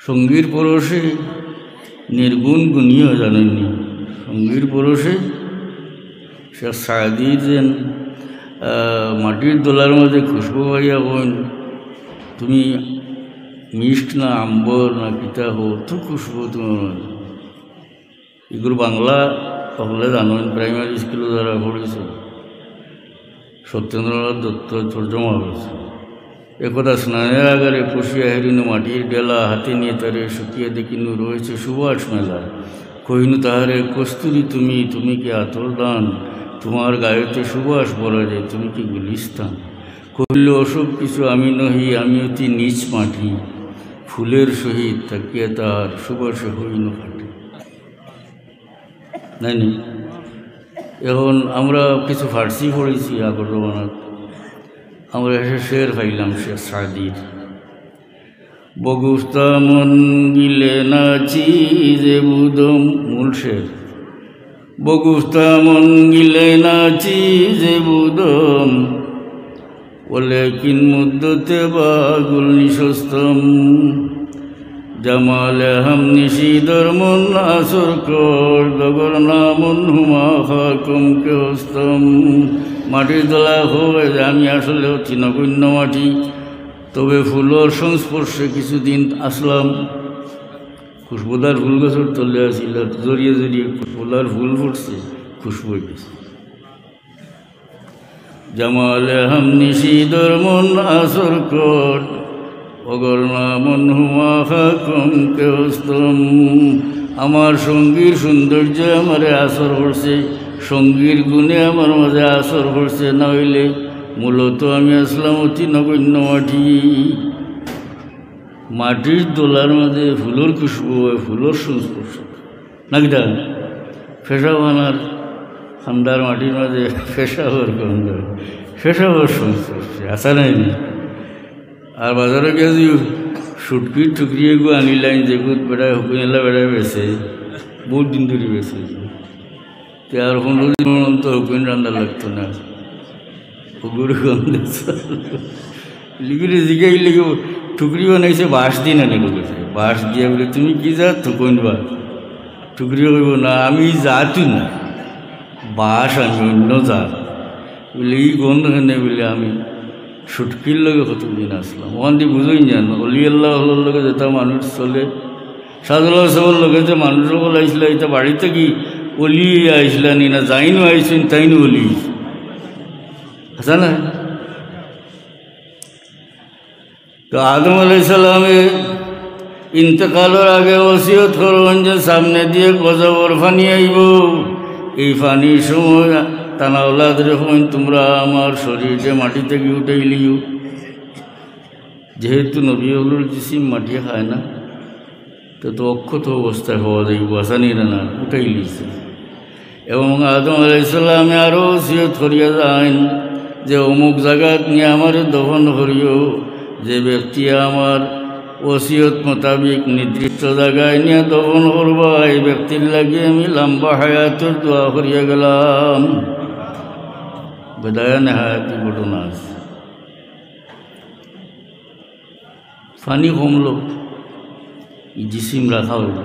সঙ্গীর পরশে নির্গুণ গুণীয় জানেননি। সঙ্গীর পরশে শেখ সাদির যেন মাটির দোলার মধ্যে খুশবু পাইয়া কইন তুমি মিষ্ট না আম্বর না কিতা হো তো খুশবু তোমার। এগুলো বাংলা সকলে জানেন, প্রাইমারি স্কুলে যারা পড়েছে। সত্যেন্দ্রনাথ দত্ত তর্জমা হয়েছে। একদা স্নানের আগারে পশিয়া হেরিনু মাটির ডেলা হাতে নিয়ে তারে শুকিয়ে দেখিনু রয়েছে সুবাস মেলা। কহিনু তাহারে কস্তুরি তুমি, তুমি কি আতর দান, তোমার গায়েতে সুবাস বলা যায়, তুমি কি গুলিস্তান। কহিল অসব কিছু আমি নহি, আমি অতি নিচ মাটি, ফুলের সহিত তাকিয়া তাহার সুবাসে হইনু ফাটে। নাই নি এখন আমরা কিছু ফার্সি পড়েছি আগরবানাত, আমরা এসে শের পাইলাম শেখ সাদির। বগুস্তা মন গিলে নাচি যে বুদম, মূল শের। বগুস্তা মন গিলে নাচি যে বুদম, বলে কিন মুদ্দতে বাগুল নিশস্তম। জামালে হাম নিশিদর মন আসর কর, দগর নামন হুমা খাকুম কে হস্তম। মাটির দোলা হয়ে আমি আসলে হচ্ছি নগণ্য মাটি, তবে ফুলের সংস্পর্শে কিছুদিন আসলাম। খুশবুদার ফুল গাছের তলে আসিল, জড়িয়ে জড়িয়ে ফুলার ফুল ফুটছে, খুশবু গেছে। জামালে হাম নিশিদর মন আসর কর, অগর নামন হুমা খাকুম কে হস্তম। আমার সঙ্গীর সৌন্দর্য আমারে আসর করছে, সঙ্গীর গুণে আমার মাঝে আসর করছে, না হইলে মূলত আমি আসলাম অতি নগণ্য মাটি। মাটির দোলার মাঝে ফুলের খুশবু হয়, ফুলের সংস্পর্শ নাকিটা ফেসাবানার ঠান্ডার মাটির মাঝে ফেসাবার গন্ধ, ফেসাবার সংস্পর্শে আসা নাই। আর বাজারে গেছি সুটকি টুকরি এগু আনিলাইন, যেগুলো বেড়ায় হুকুনেলা বেড়ায় বেছে বহুত দিন ধরে বেছে। আর 15 দিন তো হুকুন রান্না লাগতো না, হুকুর গন্ধে লিগুলি জিগাই লিখে টুকরি বানাইছে বাঁশ দিন এনে ঢুকেছে। বাঁশ দিয়ে বলে তুমি কি জাত তো কইনবা, টুকরি কইব না আমি জাতু না, বাঁশ আমি অন্য জাত বলে এই গন্ধ এনে বলে আমি সুটকির লগে কতদিন আসলাম। ওখান দিয়ে বুঝোই যান অলি আল্লাহ হলোর লগে যেটা মানুষ চলে, সাদুল্লাহ সাহেবের লগে যে মানুষ সকল আইসলা, এটা বাড়িতে কি অলি আইসলা নি না যাইনু আইসেন তাইনু অলি আচ্ছা না। তো আদম আলাইহিস সালামের ইন্তেকালের আগে ওসিয়ত করবেন যে সামনে দিয়ে গজবর ফানি আইব, এই ফানির সময় তানা ওলাদের হইন তোমরা আমার শরীরে মাটি থেকে উঠাইলিও। যেহেতু নবী হলুর জিসিম মাটি খায় না, তো অক্ষত অবস্থায় হওয়া যাইব, আসানি না উঠাই লিছে। এবং আদম আলাইহিস সালামে আরও ওসিয়ত করিয়া যান যে অমুক জায়গাত নিয়ে আমার দফন করিও। যে ব্যক্তি আমার ওসিয়ত মোতাবিক নির্দিষ্ট জায়গায় নিয়ে দফন করবা, এই ব্যক্তির লাগে আমি লম্বা হায়াতের দোয়া করিয়া গেলাম। বেদায়া নেহায়াতি ঘটনা আছে। ফানি কমল, জিসিম রাখা হইল।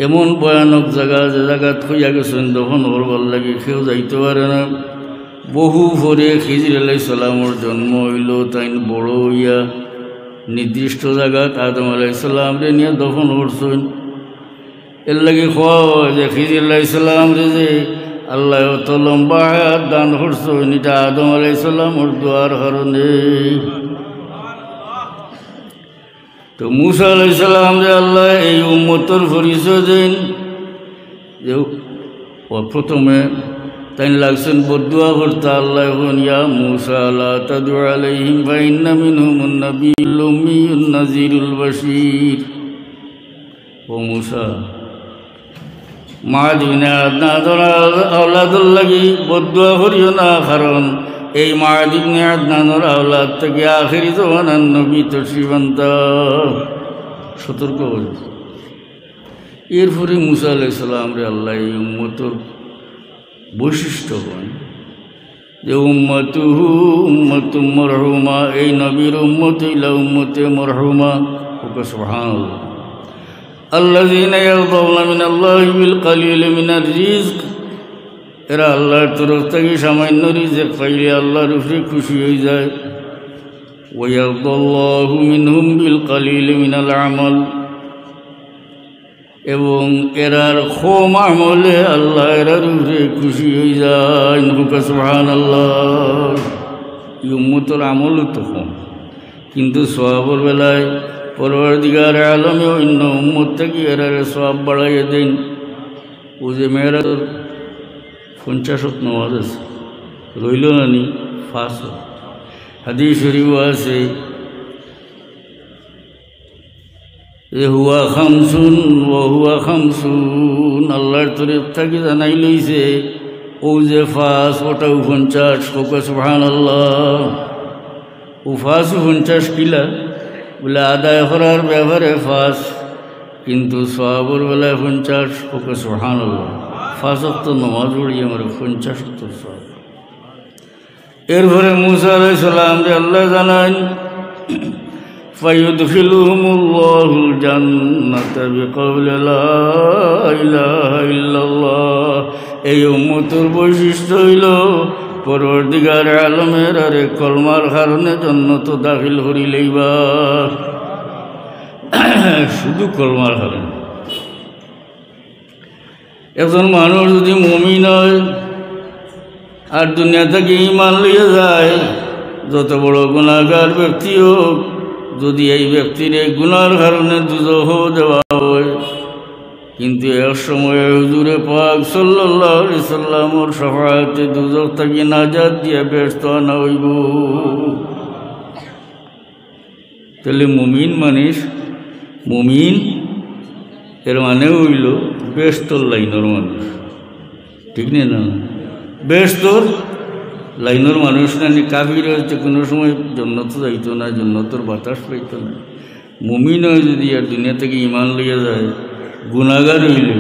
এমন ভয়ানক জায়গা, যে জায়গা থইয়া গেছেন দফন করবার লাগে কেউ যাইতে পারে না। বহু পরে খিজির আলাইহিস সালামের জন্ম হইল, তাই বড় হইয়া নির্দিষ্ট জায়গাত আদম আলাইহিস সালামরে নিয়ে দফন করছেন। এর লাগে খোয়া হয় যে খিজির আলাইহিস সালামরে যে আল্লাহ অত লম্বা হায়াত দান করছেন, এটা আদম আলাইহিস সালামের দোয়ার কারণে। তো মুসা আলাইহিস সালাম যে আল্লাহ এই উম্মতর পরিচয় দেন, যে প্রথমে তাই লাগছেন বদুয়া করতে। আল্লাহ ইয়া মুসা লা তাদু আলাইহিম ফাইন্না মিনহুমুন নাবিয়্যুল উম্মিয়্যুন নাযীরুল বাশীর। ও মুসা মাদ ইবনে আদনানের আওলাদুল লাগি বদুয়া করিও না, কারণ এই মাদ ইবনে আদনানের আওলাদ থেকে আখিরি জামানার নবী তশরিফান্তা, সতর্ক হইল। এরপরে মুসা আলাইহিস সালামরে আল্লাহ এই উম্মতর বৈশিষ্ট্যবান যে উম্মতুহু উম্মাতুম মারহুমা, এই নবীর উম্মত হইলা উম্মতে মারহুমা, সুবহানাল্লাহ। আল্লাযীনা ইয়ারদাউনা মিনাল্লাহি বিল কালিলি মিনার রিজক, এরা আল্লাহর তরফ থেকে সামান্য রিজক পাইলে আল্লাহর উপরে খুশি হয়ে যায়। ওয়া ইয়ারদাল্লাহু মিনহুম বিল কালিলি মিনাল আমাল, এবং এরার কম আমলে আল্লাহ এরার উপরে খুশি হয়ে যায়। সুবহানাল্লাহ। এই উম্মতের আমলও তো কম, কিন্তু সওয়াবের বেলায় পরওয়ারদিগার আলমে অন্য উম্মত থেকে এরার সওয়াব বাড়াইয়ে দেন। ও যে মেয়েরা 50 নামাজ আছে, রইল না নি 5। হাদিস শরীফ আছে যে হুয়া খামসুন ও হুয়া খামসুন, আল্লাহর তরফ থেকে জানাই লইছে ও যে 5 ওটাও 50। সুবহানাল্লাহ। ও 50 কিলা বলে আদায় করার ব্যাপারে 5, কিন্তু সওয়াবের বেলায় 50। সুবহানাল্লাহ। 5 ওয়াক্ত নামাজ পড়ি আমার 50 সওয়াব। এরপরে মুসা আলাইহিস সালাম রে আল্লাহ জানান ফায়ুদখিলুহুমুল্লাহুল জান্নাতা বিকাউলি লা ইলাহা ইল্লাল্লাহ। এই উম্মতের বৈশিষ্ট্য হইল পরওয়ারদিগার আলমের আরে কলমার কারণে জান্নাত দাখিল করিলেইবা, শুধু কলমার কারণে। একজন মানুষ যদি মুমিন হয় আর দুনিয়া থেকে ঈমান লইয়া যায়, যত বড় গুনাহগার ব্যক্তি হোক, যদি এই ব্যক্তির এই গুনার কারণে দুজখ দেওয়া হয়, কিন্তু এক সময় হুজুরে পাক সাল্লাল্লাহু আলাইহি সাল্লামের শাফাআতে দুজখ থেকে নাজাত দিয়া বেহেশত আনা হইব। তাহলে মুমিন মানুষ, মুমিন এর মানে হইল বেহেশতর লাইনের মানুষ, ঠিক না? বেহেশতর লাইনের মানুষ না। কাফির হয়তো কোনো সময় জান্নাতে যাইত না, জান্নাতের বাতাস পাইত না। মুমিন হয় যদি আর দুনিয়া থেকে ঈমান লইয়া যায়, গুনাহগার হইলে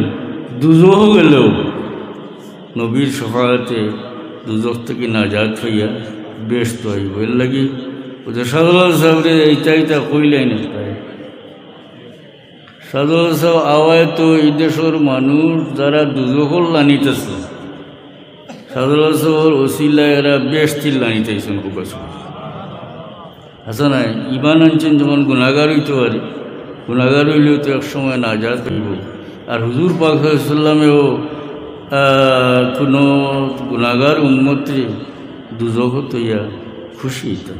দুজখ গেলেও নবীর শাফাআতে দুজখ থেকে নাজাত হইয়া বেহেশত হইব। এর লাগি ওদের সাদুল্লাহ সাহেবরে এইটা কইলেন না। সাদুল্লাহ সাহেব আওয়ায় তো এই দেশের মানুষ যারা দুজখর লানিতেছে, সাদুল্লাহ সাহেবের ওসিলা এরা বেহেশতির লানিতেছেন। খুব হাসা নাই ঈমান আনছেন, যেমন গুনাহগার হইতে পারে, গুনাহগার হইলেও তো এক সময় নাজাত হইব। আর হুজুর পাক সাল্লাল্লাহু আলাইহি সাল্লামেও কোনো গুনাহগার উম্মতে দুজখ হইয়া খুশি হইতেন।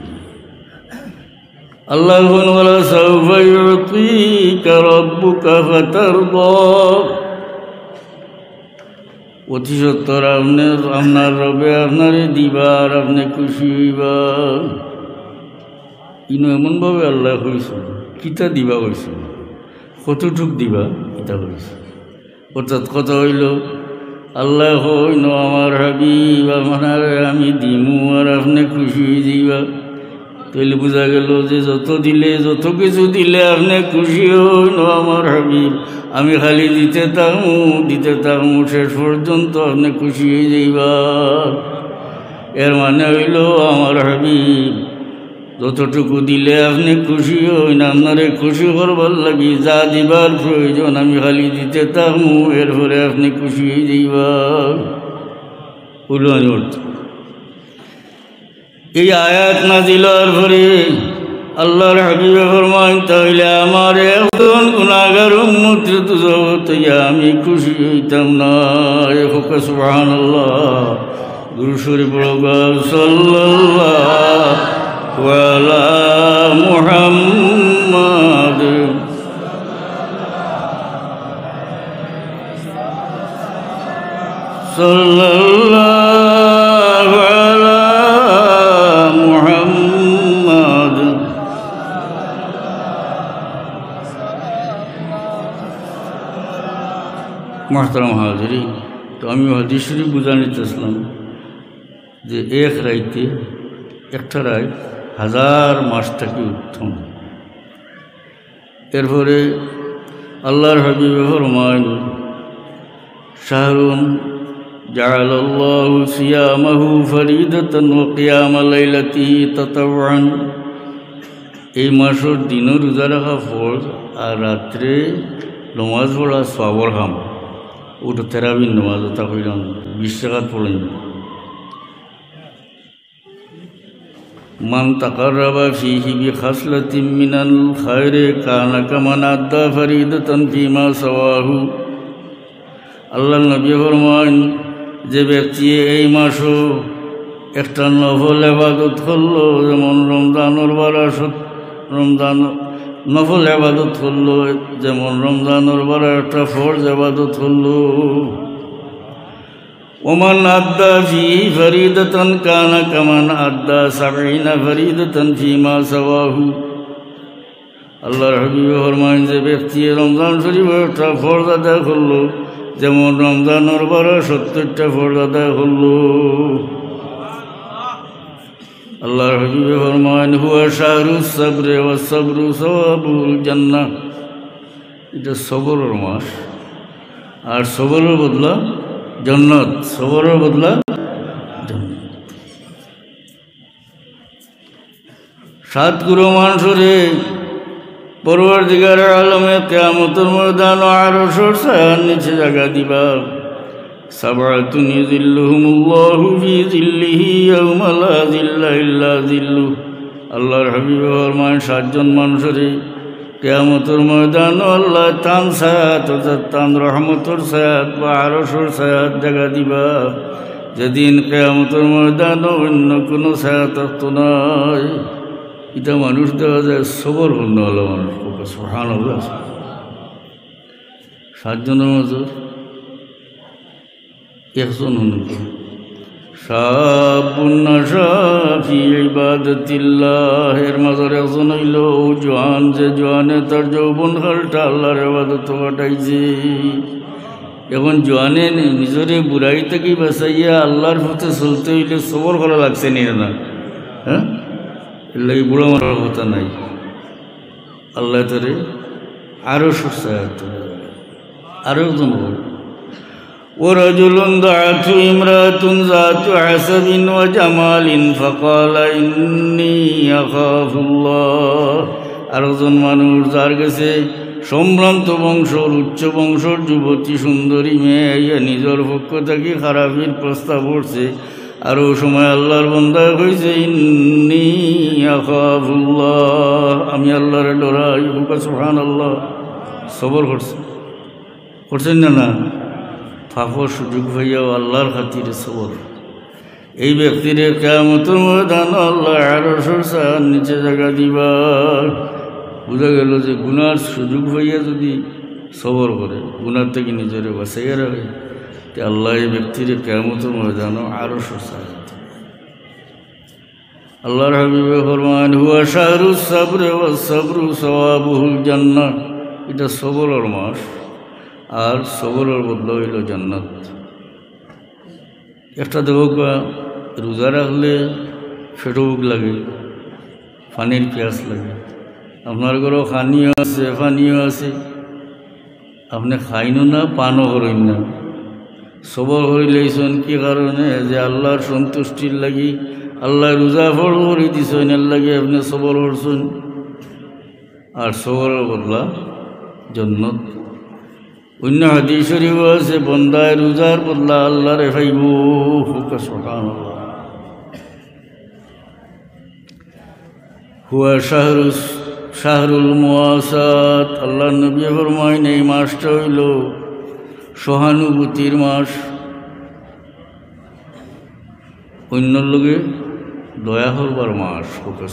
আল্লাহ ওয়ালা সাউফা ইউতিকা রাব্বুকা ফাতারদা, অতি সত্তর আপনার রবে আপনারে দিবা আর আপনি খুশি হইবা। ইনো এমনভাবে আল্লাহ হয়েছে, কিতা দিবা হয়েছে, কতটুক দিবা কিতা হয়েছে। অর্থাৎ কথা হইল আল্লাহ হইন আমার হাবিব আমার আমি দিমু আর আপনি খুশি হয়ে যাইবা। তাইলে বোঝা গেল যে যত দিলে, যত কিছু দিলে আপনি খুশি হইন আমার হাবিব, আমি খালি দিতে থাকমু শেষ পর্যন্ত আপনি খুশি হয়ে যাইবা। এর মানে হইল আমার হাবিব যতটুকু দিলে আপনি খুশি হইন, আপনারে খুশি করবার লাগি যা দিবার প্রয়োজন আমি খালি দিতে থাকমু, এরপরে আপনি খুশি হয়ে যাইবা। এই আয়াত নাযিল হওয়ার পরে আল্লাহর হাবিবে ফরমান তাহলে আমার একজন গুনাহগার উম্মতের দুজখ হইয়া আমি খুশি হইতাম না। সুবহানাল্লাহ। দুরূদ শরীফ পড়ো সাল্লাল্লাহু আলা মুহাম্মাদ সাল্লাল্লাহু আলা মুহাম্মাদ। মুহতারাম হাজিরিন, তো আমি হাদিস শরীফ বুঝাতে চাইছিলাম যে এক রাইতে একটা রাত 1000 মাস থেকে উত্তম। এরপরে আল্লাহর হাবিবে ফরমান শাহরুন জাআলাল্লাহু সিয়ামাহু ফরিদাতান ওয়া কিয়ামা লাইলাতিহি তাতাওয়ান। এই মাসের দিনও রোজা রাখা ফরজ, আর রাত্রে নমাজ পড়া সওয়াবের কাম। ওটা তেরাবির নমাজ, ওটা কইলাম 20 টাকাত পড়েন। মান তাকাররাবা ফীহি বিখাসলাতিন মিনাল খায়রি কানা কামান আদ্দা ফরিদাতান ফীমা সাওয়াহু। আল্লাহর নবী ফরমান, যে ব্যক্তি এই মাসও একটা নফল ইবাদত করলো, যেমন রমজানুর বারাসত, রমজান নফল ইবাদত করলো, যেমন রমজানুর বারা একটা ফরজ ইবাদত করলো। ওমান আদ্দা ফীহি ফরিদাতান কানা কামান আদ্দা 70 ফরিদাতান ফীমা সাওয়াহু। আল্লাহর হাবিব ফরমান, যে ব্যক্তি রমজান শরীফে একটা ফরজ আদায় করলো, যেমন রমজানুর বারা 70টা ফরজ আদায় করলো। আল্লাহর হাবিবে ফরমান, হুয়া শাহরুস সাবরে ওয়া সাবরু সাওয়াবুল জান্নাহ। এটা সবরের মাস, আর সবরের বদলা জান্নাত, সবরের বদলা জান্নাত। 7 গুরু মানুষরে পরওয়ারদিগার আলমে কিয়ামতের ময়দান আরশের ছায়ার নিচে জায়গা দিবা। সাবআতুন ইযিল্লুহুমুল্লাহু ফি যিল্লিহি ইয়াওমা লা যিল্লা ইল্লা যিল্লু। আল্লাহর হাবিব ফরমান, 7 জন মানুষরে কিয়ামতের ময়দান আল্লাহ তান ছায়াত, অর্থাৎ তান রহমতের ছায়াত বা আরশের ছায়াত জায়গা দিবা, যেদিন কিয়ামতের ময়দান অন্য কোনো ছায়া থাকতো না। এটা মানুষ দেওয়া যায় সবর করতে হলো মানুষ। সুবহানাল্লাহ। 7 জনের মধ্যে একজন হন শাবুন নাশা ফি ইবাদাতিল্লাহ। এর মাঝে একজন হইল জওয়ান, যে জওয়ানে তার যৌবন কালটা আল্লাহর ইবাদত কাটাইছে। এখন জওয়ানে নিজরে বুড়াই থেকে বাঁচাইয়া আল্লাহর পথে চলতে হইলে সবর করা লাগছে নি না? হ্যাঁ, এর লাগে বুড়া মারার কথা নাই। আল্লাহ তারে আরো সুসায়ত। আরো একজন ورجل دعته امرأة ذات حسب وجمال فقال إني أخاف الله। আরেকজন মানুষ, যার কাছে সম্ভ্রান্ত বংশর, উচ্চ বংশর যুবতী সুন্দরী মেয়ে নিজের পক্ষ থেকে খারাপের প্রস্তাব করছে, আর ও সময় আল্লাহর বান্দা কইছে, ইন্নী আখাফুল্লাহ, আমি আল্লাহর ডরাই। সুবহানাল্লাহ। সবর করছেন না? ফাফর সুযোগ হইয়াও আল্লাহর খাতিরে সবর। এই ব্যক্তির কিয়ামতের ময়দান আল্লাহ আরশের ছায়ার নিচে জায়গা দিবা। বোঝা গেল যে গুনার সুযোগ হইয়া যদি সবর করে, গুনার থেকে নিজের বাঁচাইয়া রাখে, তে আল্লাহ এই ব্যক্তির কিয়ামতের ময়দান আরশের ছায়া। আল্লাহর হাবিবে ফরমান, হুয়া শাহরুস সাবরে ওয়াস সাবরু সাওয়াবুল জান্নাহ। এটা সবরের মাস, আর সবরের বদলা হইল জান্নাত। একটা দেখো, রোজা রাখলে পেটও ভোক লাগে, পানির পিয়াস লাগে। আপনার ঘরেও খানিও আছে, পানিও আছে, আপনি খাইনো না, পানও করেন না। সবর হইলেইছেন কি কারণে? যে আল্লাহর সন্তুষ্টির লাগি আল্লাহ রোজা ফল করে দিছেন, এর লাগে আপনি সবর করছেন। আর সবরের বদলা জান্নাত। অন্য হাদিস শরীফ আছে, বন্দায় রোজার বদলা আল্লাহরে পাইব। সুবহানাল্লাহ। হুয়া শাহরুল মুওয়াসাত। আল্লাহর নবী ফরমায়েন, এই মাসটা হইল সহানুভূতির মাস, অন্যর লোকে দয়া করবার মাস।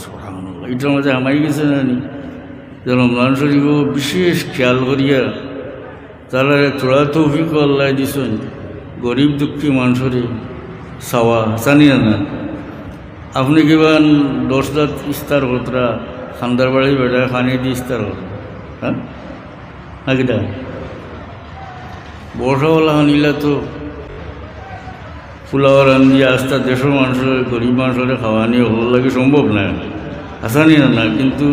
সুবহানাল্লাহ। এটার মাঝে আমাই গেছে জানি যে রমজান শরীফ বিশেষ খেয়াল করিয়া তারা তোরা তৌফিক আল্লাহ দিছেন গরিব দুঃখী মানুষরে চাওয়া। জানি না আপনি কিবা 10 রাত ইস্তার কতরা খান্দার বাড়ি বেটা খানি দিয়ে ইস্তার কর, হ্যাঁ না কিটা বর্ষাওয়ালা খানিলা তো ফুলাওয়ার আনিয়ে আস্তা দেশের মানুষের গরিব মানুষের খাওয়া নিয়ে ভালো লাগে সম্ভব না, আসানি না। কিন্তু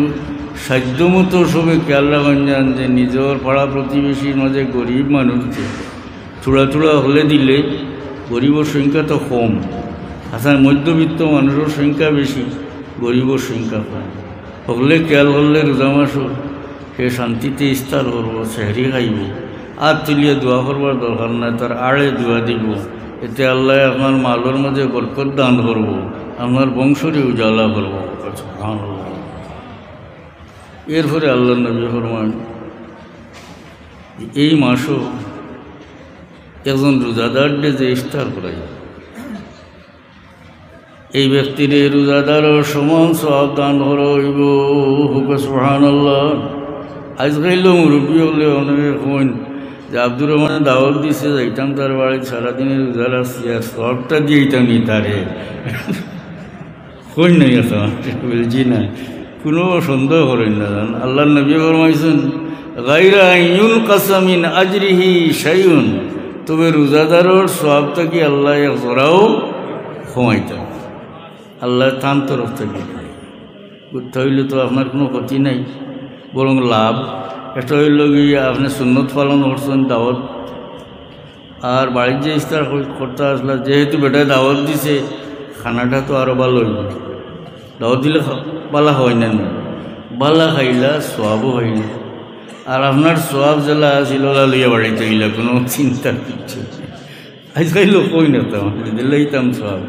সাধ্যমতো সবে খেয়াল রাখেন যান যে নিজের পাড়া প্রতিবেশীর মাঝে গরিব মানুষকে চূড়া হলে দিলে গরিবের সংখ্যা তো কম। আসার মধ্যবিত্ত মানুষের সংখ্যা বেশি, গরিবের সংখ্যা কম। হলে খেয়াল করলে রোজা মাসও সে শান্তিতে ইফতার করব, সেহরি খাইব, আর তুলিয়ে দোয়া করবার দরকার নাই, তার আড়ে দোয়া দিব। এতে আল্লাহ আপনার মালের মধ্যে বরকত দান করব, আপনার বংশরে উজালা করব। সুবহানাল্লাহ। এরপরে আল্লাহ নবী ফরমান এই মাসও একজন রোজাদারকে যে ইফতার করাই, এই ব্যক্তির রোজাদারের সমান সওয়াব দান হইব। সুবহানাল্লাহ। আজকাল মুরব্বী হলে অনেকে কইন যে আব্দুর রহমানের দাওয়াত দিছে, যাইতাম তার বাড়ি, সারাদিনের রোজা রাখছি, আর সবটা দিয়েইতাম নি তারে কই নাই এখন বলছি না, কোনো সন্দেহ করেন না। জান আল্লাহ নবী ফরমাইছেন গায়রা ইউনকাসা মিন আজরিহি শাইউন, তবে রোজাদারের সওয়াবটা কি আল্লাহ জরাও কমাইতেন, আল্লাহ তার তরফ থেকে। করতে হইলে তো আপনার কোনো ক্ষতি নাই, বরং লাভ। এটা হইল গিয়ে আপনি সুন্নত পালন করছেন, দাওয়াত, আর বাড়ির যে ইফতার করতে আসলে যেহেতু বেটায় দাওয়াত দিছে, খানাটা তো আরও ভালো হইল। দাওয়াত দিলে বালা হয় না, বালা খাইলা সোয়াবও হইল, আর আপনার সোয়াব জেলা ছিল লইয়া বাড়িতে গেলে কোনো চিন্তা কিচ্ছু। আজকাল কই না তো দিলেইতাম সোয়াব,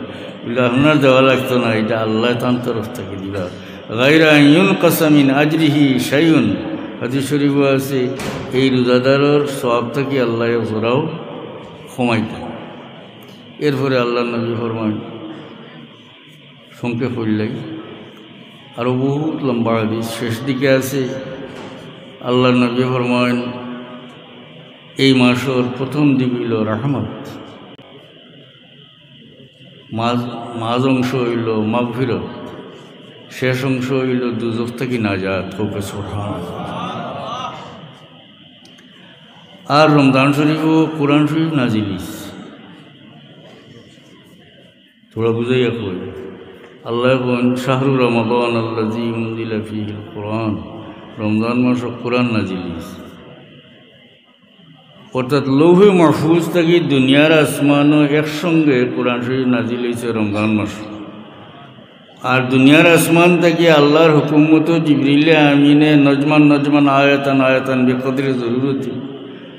বলে আপনার দেওয়া লাগতো না, এটা আল্লাহ তার তরফ থেকে দিবা। গায়রা ইউনকাসা মিন আজরিহি শাইউন, হাদিস শরীফে আছে এই রোজাদারের সওয়াব থেকে আল্লাহ জোরাও কমাইতেন। এরপরে আল্লাহ নবী ফরমান, সংক্ষেপ হইলাই আরও বহুত লম্বা হাদিস, শেষ দিকে আছে আল্লাহ নবী ফরমান এই মাসের প্রথম দিক হইল রহমত, মাঝ অংশ হইল মাগফিরত, শেষ অংশ হইল দুজখ থেকে নাজাত। সুবহানাল্লাহ। আর রমজান শরীফও কোরআন শরীফ নাজিলিস, থোড়া বুঝাইয়া কই আল্লাহ কোন শাহরু রমাদান আল্লাযী উনজিলা ফীহিল কোরআন, রমজান মাস কোরআন নাজিলিস, অর্থাৎ লৌহে মাহফুজ থেকে দুনিয়ার আসমানও একসঙ্গে কোরআন শরীফ নাজিল হয়েছে রমজান মাস। আর দুনিয়ার আসমান থেকে আল্লাহর হুকুম মতো জিবরিলে আমিনে নজমান নজমান আয়াতান আয়াতান বেকদরে জরুরতি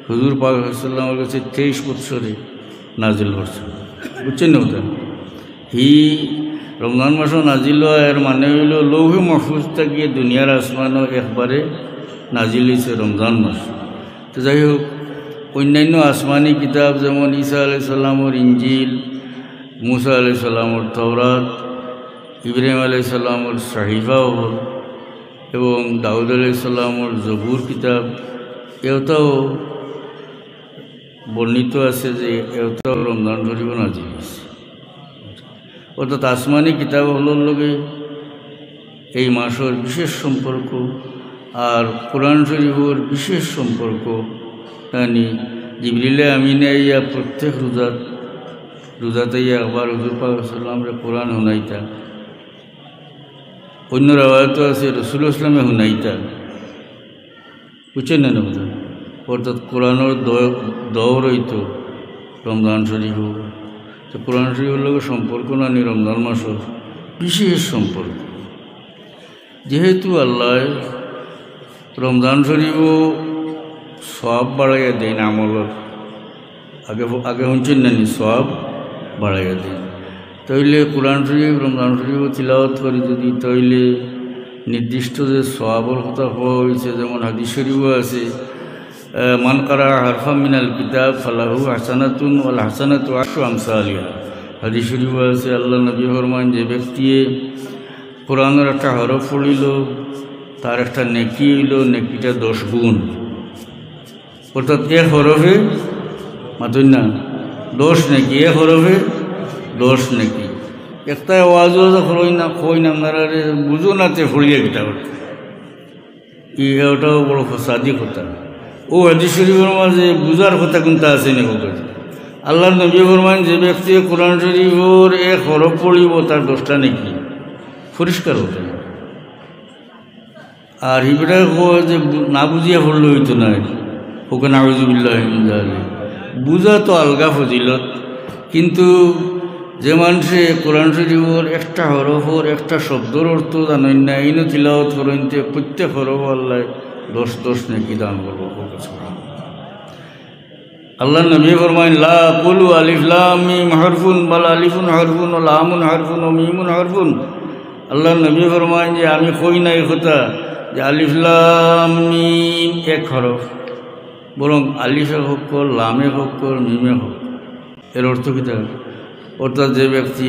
হুজুর পাক সাল্লাল্লাহু আলাইহি কাছে 23 বছরে নাজিল করছে। বুঝছেন না? ওটা হি রমজান মাসও নাজিল হয়, এর মানে হইল লৌহে মাহফুজ থেকে দুনিয়ার আসমানও একবারে নাজিল হয়েছে রমজান মাস। তো যাই হোক, অন্যান্য আসমানি কিতাব যেমন ঈসা আলাইহিস সালামের ইঞ্জিল, মুসা আলাইহিস সালামের তাওরাত, ইব্রাহিম আলাইহিস সালামের সাহিফাও হল, এবং দাউদ আলাইহিস সালামের জবুর কিতাব, এটাও বর্ণিত আছে যে এটাও রমজান শরীফ নাজিল হয়েছে। অর্থাৎ আসমানি কিতাব হলোর লগে এই মাসের বিশেষ সম্পর্ক, আর কোরআন শরীফের বিশেষ সম্পর্ক। তানি জিবরিলে আমিনে ইয়া প্রত্যেক রোজাতে ইয়া একবার হুজুর পাক সাল্লাল্লাহু কোরআন শুনাইতা, অন্য রাওয়ায়াতও আছে রাসূলুল্লাহ সাল্লাল্লাহু শুনাইতা। বুঝছেন না? অর্থাৎ কোরআনের দৌর হইত রমজান শরীফ। তো কোরআন শরীফের লোকের সম্পর্ক নানি রমজান মাসের বিশেষ সম্পর্ক। যেহেতু আল্লাহ রমজান শরীফও সওয়াব বাড়াইয়া দেন, আমলের আগে শুনছেন নানি সওয়াব বাড়াইয়া দেন। তাইলে কোরআন শরীফ রমজান শরীফ তিলাওয়াত করি যদি, তাইলে নির্দিষ্ট যে সওয়াবের কথা হওয়া হয়েছে, যেমন হাদিস শরীফও আছে মান কারা হারফা মিনাল কিতাব ফালাহু হাসানাতুন ওয়াল হাসানাতু আশরু আমসালিহা। হাদিস শরীফও আছে আল্লাহ নবী ফরমান যে ব্যক্তি কোরআনের একটা হরফ পড়িল তার একটা নেকি হইল, নেকিটা 10 গুণ। অর্থাৎ এক হরফে মাতুন না 10 নেকি, এক হরফে 10 নেকি। একটা আওয়াজও কই না আপনারা বুঝো না তে ফড়িয়ে কিতা ওটাও বড় ফসাদি কথা। ও হাদিস শরীফের মাঝে বুঝার কথা কোনটা আছে নি? আল্লাহ নবী ফরমান যে ব্যক্তি কোরআন শরীফের এক হরফ পড়িব তার 10টা নেকি, পরিষ্কার হতো। আর হিবটা যে না বুঝিয়া পড়লে হইতো না, ওকে নাউযুবিল্লাহি মিন যালিক। বুঝা তো আলগা ফজিলত, কিন্তু যে মানুষে কোরআন শরীফের একটা হরফর একটা শব্দর অর্থ জানেন না এইনো তিলাওয়াত করেনতে প্রত্যেক হরফ আল্লাহ 10 নেকি দান করবো। আল্লাহ নবী ফরমায়েন লা কুলু আলিফ লাম মিম হরফুন বাল আলিফুন হরফুন ও লামুন হরফুন ও মিমুন হরফুন। আল্লাহ নবী ফরমায়েন যে আমি কই নাই কথা যে আলিফ লাম মিম এক হরফ, বরং আলিফে হোক কর লামে হোক কর মিমে হোক। এর অর্থ কী থাকে? অর্থাৎ যে ব্যক্তি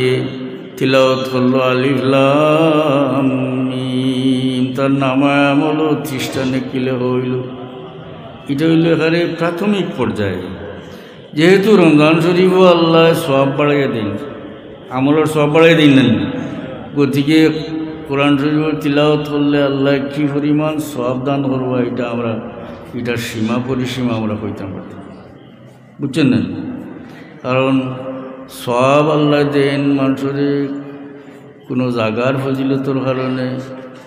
তিলাওয়াত করলো আলিফ লাম মিম তার নামায় আমল 30টা নেকিলে হইল। এটা হইল এখানে প্রাথমিক পর্যায়ে। যেহেতু রমজান শরীফও আল্লাহ সওয়াব বাড়াইয়া দিন, আমলের সওয়াব বাড়াইয়া দিন না, গতিকে কোরআন শরীফের তিলাওয়াত করলে আল্লাহ কী পরিমাণ সওয়াব দান করবো এটার সীমা পরিসীমা আমরা কইতাম পারতাম, বুঝছেন না? কারণ সওয়াব আল্লাহ দেন মানুষের কোনো জাগার ফজিলতর কারণে,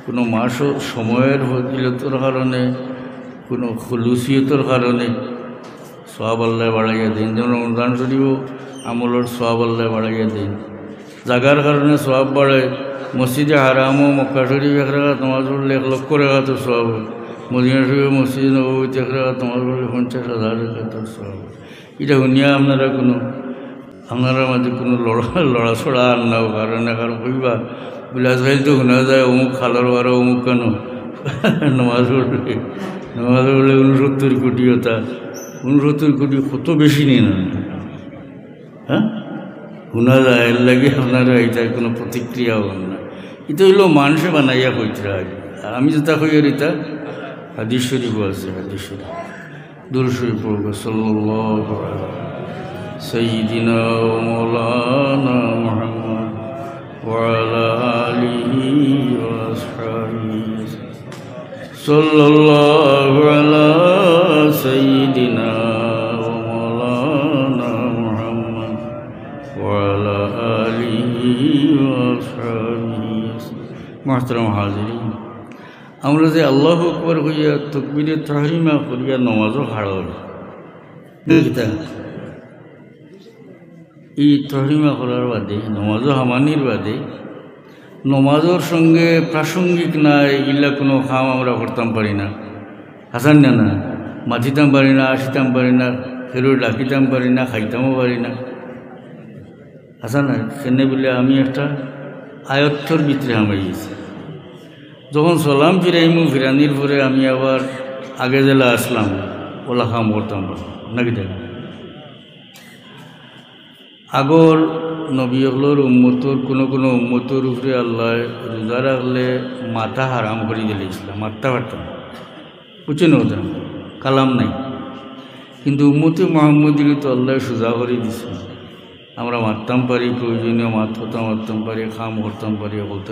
কোনো মাস সময়ের ফজিলতর কারণে, কোনো খুলুসিয়তর কারণে সওয়াব আল্লাহ বাড়াইয়া দেন। যেমন রমজান শরীফও আমলের সওয়াব আল্লাহ বাড়াইয়া দেন। জাগার কারণে সওয়াব বাড়ে। মসজিদে হারাম ও মক্কা শরীফ 1 রাকাত নামাজ পড়লে 1 লক্ষ রাকাতের সওয়াব হয়। মদিনা শরীফ মসজিদে নববীতে 1 রাকাত নামাজ পড়লে 50,000 রাকাতের সওয়াব হয়। এটা শুনিয়া আপনারা মাঝে কোনো লড়াছড়া আর নাও, কারণ কইবা বিলাস খাইল তো শোনা যায় অমুক খালার বারো অমুক কেন নামাজ পড়লে 69 কোটি হতা। 69 কোটি কত বেশি নেই না, হ্যাঁ শোনা যায়। এর লাগে আপনারা এটার কোনো প্রতিক্রিয়া হন না। এটা হইলো মানুষে বানাইয়া কইতে হয়। আর আমি যেটা কই এটা হাদিস শরীফ আছে, হাদিস শরীফ দুরূদ শরীফ পড়ব সাল্লাল্লাহু আলাইহি সাইয়্যিদিনা ওয়া মাওলানা মুহাম্মদ ওয়া আলা আলিহি ওয়া আসহাবিহি সাল্লাল্লাহু আলা সাইয়্যিদিনা ওয়া মাওলানা মুহাম্মদ ওয়া আলা আলিহি ওয়া আসহাবিহি। মুহতারাম হাজিরিন, আমরা যে আল্লাহু আকবার কইয়া তাকবীরে তাহরিমা করিয়া নামাজও হারা হই, এই তহরিমা করার বাদে নমাজও হামানির বাদে নমাজের সঙ্গে প্রাসঙ্গিক না এগুলা কোনো কাম আমরা করতাম পারি না। হাসান না মাতিতাম পারি না, আসিতাম পারি না, ফেরত ডাকিতাম পারি না, খাইতামও পারি না। হাসান না সেনে বলে আমি একটা আয়ত্তর ভিতরে হামাই গেছি। যখন সালাম ফিরাইমু ফিরানির পরে আমি আবার আগে জেলা আসলাম ওলা কাম করতাম নাকি দেখা। আগর নবীগুলোর উম্মতর কোনো উম্মতর উপরে আল্লাহ রোজা রাখলে মাথা হারাম করে দিয়েছিলাম, মারতে পারতাম, বুঝছেন ওটা কালাম নাই। কিন্তু উম্মতে মোহাম্মদীর তো আল্লাহ সোজা করে দিছে, আমরা মারতাম পারি, প্রয়োজনীয় মাথা মারতাম পারি, খাম করতাম পারি, বলতে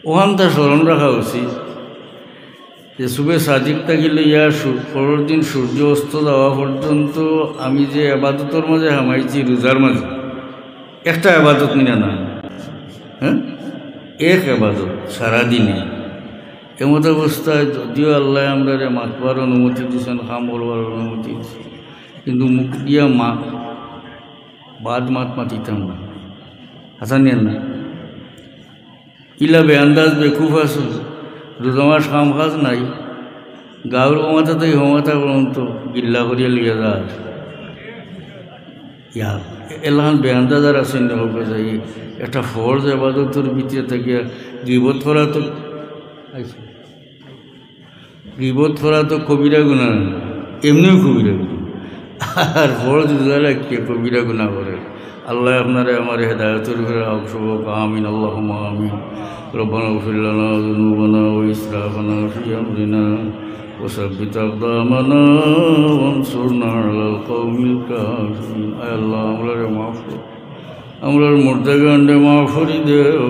ওখানটা স্মরণ রাখা উচিত যে শুভে সাদিক থাকিলে পরের দিন সূর্য অস্ত যাওয়া পর্যন্ত আমি যে আবাদতের মাঝে হামাইছি রোজার মাঝে একটা আবাদত নিনা না, হ্যাঁ এক আবাদত সারাদিনে। এমত অবস্থায় যদিও আল্লাহ আমরা মাতবার অনুমতি দিচ্ছেন, খাম বলবার অনুমতি দিচ্ছেন, কিন্তু মুখ দিয়া বাদ মাতিতাম না। হাসান না ইলা বেআন্দাজ বেকুফ আসল রোজা মাস কাম কাজ নাই, গাঁর ক্ষমতা এই ক্ষমতা পর্যন্ত গিল্লা করিয়া লিয়া যায়। এলাকান বেআন্দাজার আছেন হোক যাই একটা ফরজ আবাদতের ভিতরে থেকে গিবত করা তো কবিরা গুণা, এমনিও কবিরা গুণা, আর ফরজ রোজা কে কবিরা গুণা করে। আল্লাহ আপনারা আমার হেদায়তের উপরে শুভক আমিন আল্লাহুম্মা আমিন। রব্বানা ইগফির লানা যুনুবানা ওয়া ইসরাফানা ফি আমরিনা ওয়া সাব্বিত আকদামানা ওয়ানসুরনা আলাল কওমিল কাফিরিন। আয় আল্লাহ আমরারে মাফ করো, আমরার মুর্দাগান্ডে মাফ করি দেও।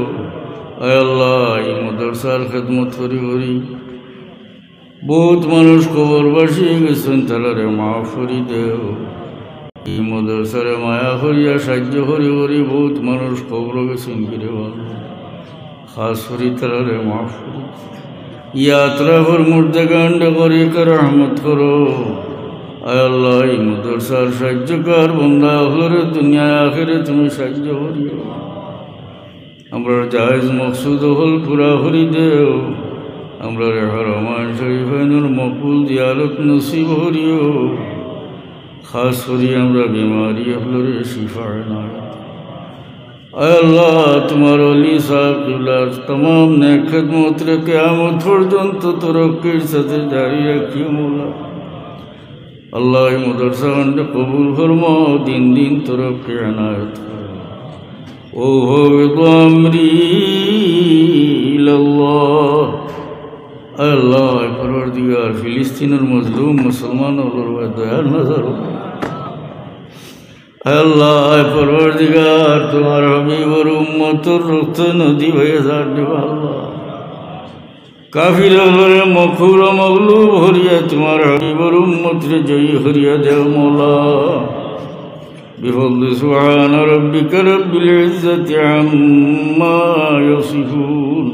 আয় আল্লাহ এই মাদ্রাসার খেদমত করি বহুত মানুষ কবরবাসী গেছেন, তারারে মাফ করি দেও। এই মাদ্রাসারে মায়া করিয়া সাহায্য করি বহুত মানুষ কবর গেছেন গিরে ভালো, খাস করি তারারে মাফ করি। ইয়াত্রাফর মুর্দাগান্ডে করি রহমত করো। আয় আল্লাহ এই মাদ্রাসার সাহায্যকার বান্দা হলে দুনিয়া আখিরে তুমি সাহায্য করিও আমরা জায়েজ মকসুদ হল পুরা হরি দেও আমরা রহমান শরীফানুর মকবুল জিয়ারত নসিব হরিও খাস করি আমরা বিমারি হলরে শিফা এনায়েত আয় আল্লাহ তোমার ওলি সাহেব কিবলার तमाम নেক খিদমত রে কিয়ামত পর্যন্ত তরক্কির সাথে জারি রাখিও মওলা আল্লাহ এই মাদ্রাসা খন্ডে কবুল ফরমাও দিন দিন তরক্কি এনায়েত করো ও হো আমরি ইলাল্লাহ আয় আল্লাহ পরওয়ারদিগার ফিলিস্তিনের মজলুম মুসলমানদের উপর দয়া নজর আল্লাহ পরওয়ারদিগার তোমার হাবিবর উম্মতের রক্ত নদী হয়ে যাবে আল্লাহ কাফিরদের মখুর মগলুব হরিয়া তোমার হাবিবর উম্মতরে জয়ী হরিয়া দেও মওলা বিফضل সুবহান রাব্বিকা রাব্বিল ইজ্জাতি আম্মা ইয়াসিফুন